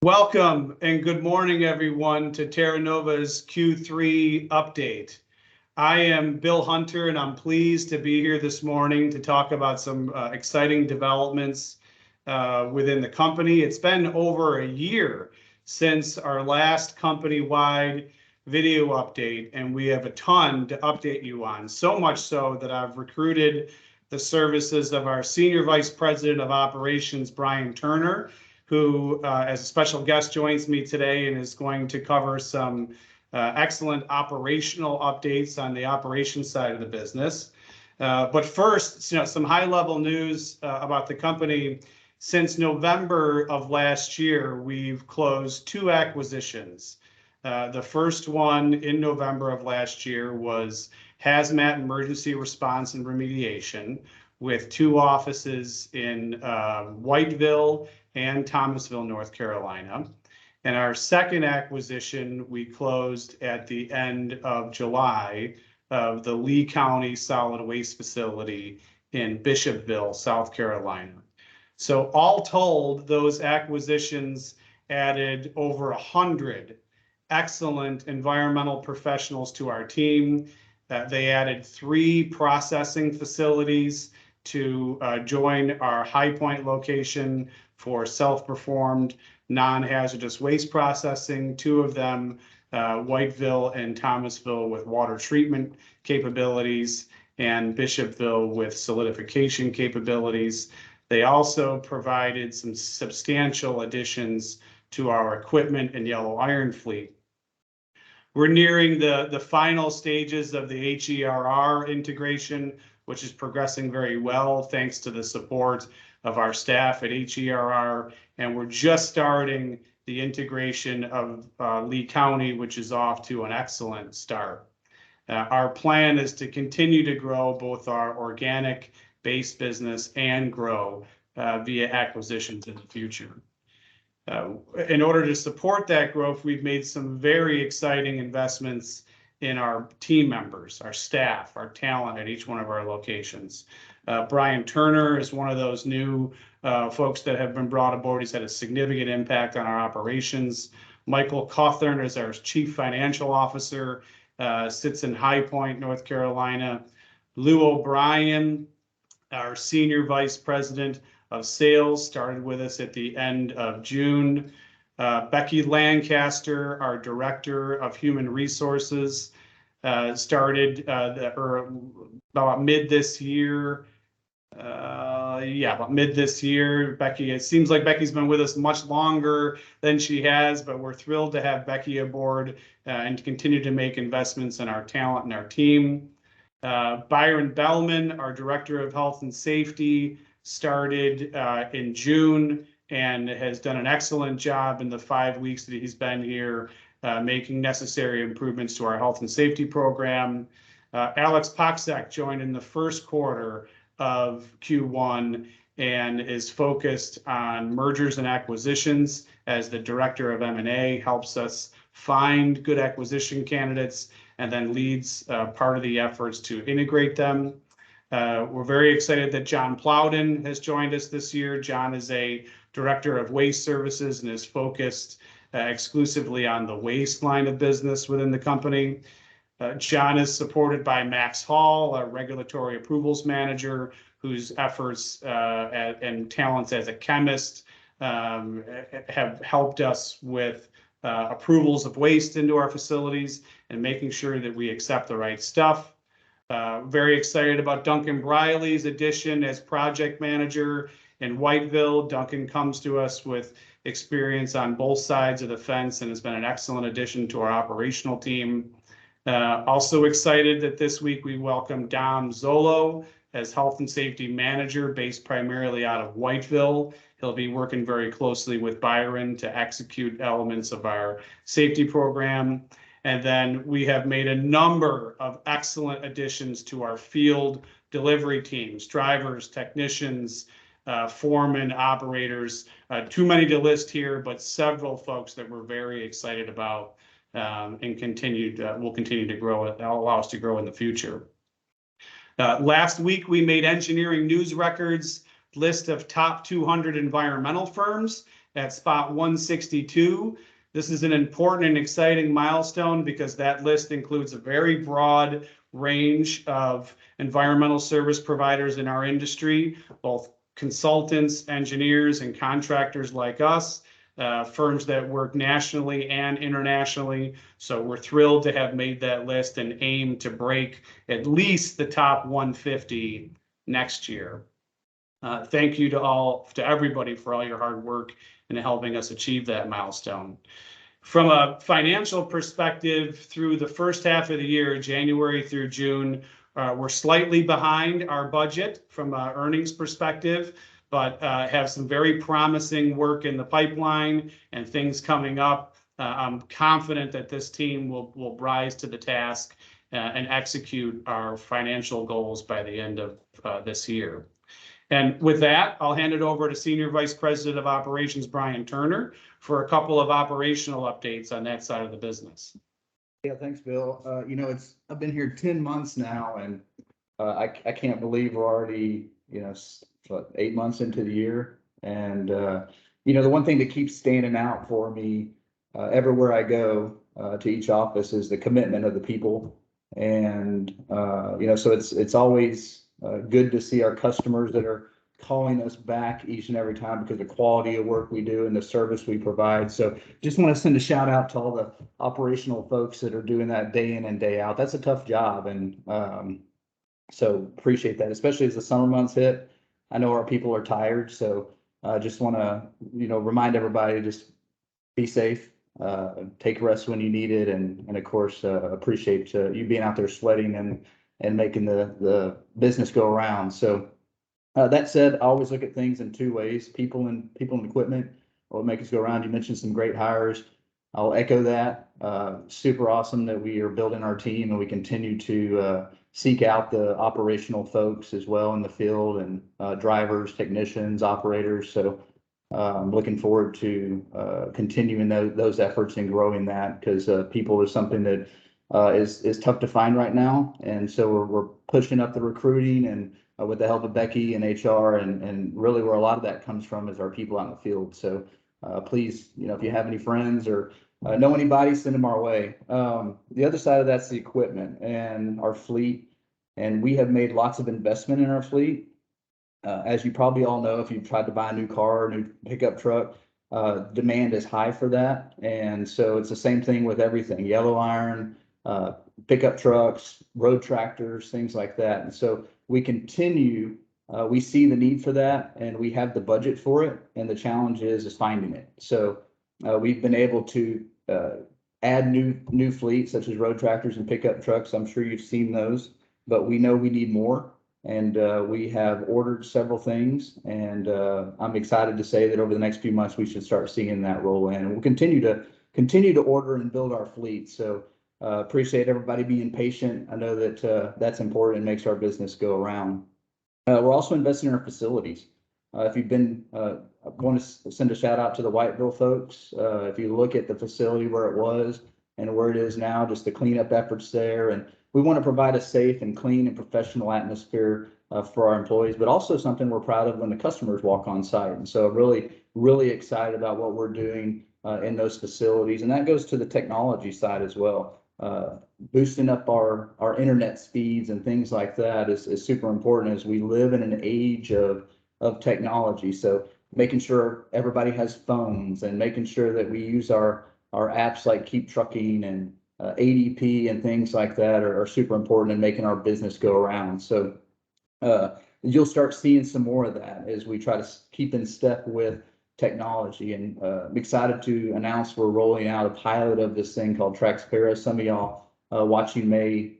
Welcome and good morning, everyone, to Terra Nova's Q3 update. I am Bill Hunter, and I'm pleased to be here this morning to talk about some exciting developments within the company. It's been over a year since our last company-wide video update, and we have a ton to update you on, so much so that I've recruited the services of our Senior Vice President of Operations, Brian Turner, who, as a special guest, joins me today and is going to cover some excellent operational updates on the operations side of the business. But first, some high-level news about the company. Since November of last year, we've closed 2 acquisitions. The first one in November of last year was Hazmat Emergency Response and Remediation, with 2 offices in Whiteville and Thomasville, North Carolina. And our second acquisition we closed at the end of July of the Lee County Solid Waste Facility in Bishopville, South Carolina. So all told, those acquisitions added over 100 excellent environmental professionals to our team. They added 3 processing facilities to join our High Point location for self-performed non-hazardous waste processing, 2 of them, Whiteville and Thomasville, with water treatment capabilities, and Bishopville with solidification capabilities. They also provided some substantial additions to our equipment and yellow iron fleet. We're nearing the final stages of the HERR integration, which is progressing very well thanks to the support of our staff at HERR, and we're just starting the integration of Lee County, which is off to an excellent start. Our plan is to continue to grow both our organic base business and grow via acquisitions in the future. In order to support that growth, we've made some very exciting investments in our team members, our staff, our talent at each one of our locations. Brian Turner is one of those new folks that have been brought aboard. He's had a significant impact on our operations. Michael Cawthorn is our Chief Financial Officer, sits in High Point, North Carolina. Lou O'Brien, our Senior Vice President of Sales, started with us at the end of June. Becky Lancaster, our Director of Human Resources, started about mid this year. About mid this year. Becky, it seems like Becky's been with us much longer than she has, but we're thrilled to have Becky aboard and to continue to make investments in our talent and our team. Byron Bellman, our Director of Health and Safety, started in June and has done an excellent job in the 5 weeks that he's been here, making necessary improvements to our health and safety program. Alex Poczek joined in the first quarter of Q1 and is focused on mergers and acquisitions as the Director of M&A, helps us find good acquisition candidates, and then leads part of the efforts to integrate them. We're very excited that John Plowden has joined us this year. John is a Director of Waste Services and is focused exclusively on the waste line of business within the company. John is supported by Max Hall, a Regulatory Approvals Manager, whose efforts and talents as a chemist have helped us with approvals of waste into our facilities and making sure that we accept the right stuff. Very excited about Duncan Briley's addition as Project Manager in Whiteville. Duncan comes to us with experience on both sides of the fence and has been an excellent addition to our operational team. Also excited that this week we welcome Dom Zolo as Health and Safety Manager, based primarily out of Whiteville. He'll be working very closely with Byron to execute elements of our safety program. And then we have made a number of excellent additions to our field delivery teams, drivers, technicians, foremen, operators. Too many to list here, but several folks that we're very excited about and will continue to grow, allow us to grow in the future. Last week, we made Engineering News Records list of top 200 environmental firms, at spot 162. This is an important and exciting milestone because that list includes a very broad range of environmental service providers in our industry, both consultants, engineers, and contractors like us, firms that work nationally and internationally. So we're thrilled to have made that list and aim to break at least the top 150 next year. Thank you to everybody for all your hard work in helping us achieve that milestone. From a financial perspective, through the first half of the year, January through June, we're slightly behind our budget from an earnings perspective, but have some very promising work in the pipeline and things coming up. I'm confident that this team will rise to the task and execute our financial goals by the end of this year. And with that, I'll hand it over to Senior Vice President of Operations, Brian Turner, for a couple of operational updates on that side of the business. Yeah, thanks, Bill. I've been here 10 months now, and I can't believe we're already, 8 months into the year. And, the one thing that keeps standing out for me everywhere I go to each office is the commitment of the people. And, so it's always good to see our customers that are calling us back each and every time because of the quality of work we do and the service we provide. So just want to send a shout out to all the operational folks that are doing that day in and day out. That's a tough job. And so appreciate that, especially as the summer months hit. I know our people are tired. So just want to, remind everybody to just be safe, take rest when you need it. And of course, appreciate you being out there sweating and making the business go around. So that said, I always look at things in two ways: people and equipment, what make us go around. You mentioned some great hires. I'll echo that. Super awesome that we are building our team and we continue to seek out the operational folks as well in the field, and drivers, technicians, operators. So I'm looking forward to continuing those efforts and growing that, because people is something that is tough to find right now. And so we're pushing up the recruiting, and with the help of Becky and HR, and really where a lot of that comes from is our people out in the field. So please, if you have any friends or know anybody, send them our way. The other side of that's the equipment and our fleet. And we have made lots of investment in our fleet. As you probably all know, if you've tried to buy a new car, a new pickup truck, demand is high for that. And so it's the same thing with everything: yellow iron, pickup trucks, road tractors, things like that. And so we see the need for that, and we have the budget for it. And the challenge is finding it. So we've been able to add new fleets such as road tractors and pickup trucks. I'm sure you've seen those, but we know we need more. And we have ordered several things, and I'm excited to say that over the next few months we should start seeing that roll in. And we'll continue to order and build our fleet. So appreciate everybody being patient. I know that that's important and makes our business go around. We're also investing in our facilities. If you've been, I want to send a shout out to the Whiteville folks. If you look at the facility where it was and where it is now, just the cleanup efforts there. And we want to provide a safe and clean and professional atmosphere for our employees, but also something we're proud of when the customers walk on site. And so really, really excited about what we're doing in those facilities. And that goes to the technology side as well. Boosting up our internet speeds and things like that is super important as we live in an age of technology. So making sure everybody has phones, and making sure that we use our apps like Keep Trucking and ADP and things like that are super important in making our business go around. So you'll start seeing some more of that as we try to keep in step with technology. And I'm excited to announce we're rolling out a pilot of this thing called Traxpera. Some of y'all watching may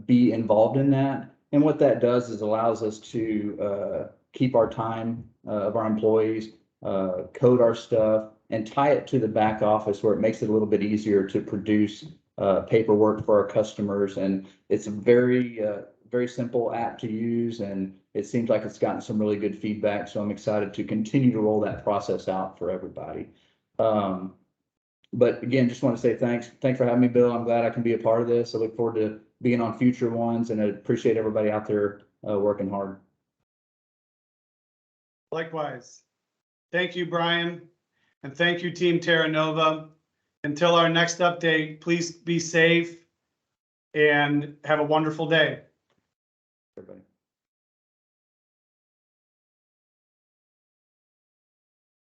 be involved in that. And what that does is allows us to keep our time of our employees, code our stuff, and tie it to the back office where it makes it a little bit easier to produce paperwork for our customers. And it's a very simple app to use, and it seems like it's gotten some really good feedback. So I'm excited to continue to roll that process out for everybody. But again, just want to say thanks for having me, Bill. I'm glad I can be a part of this. I look forward to being on future ones, and I appreciate everybody out there working hard. Likewise. Thank you, Brian. And thank you, Team Terra Nova. Until our next update, please be safe and have a wonderful day. Everybody.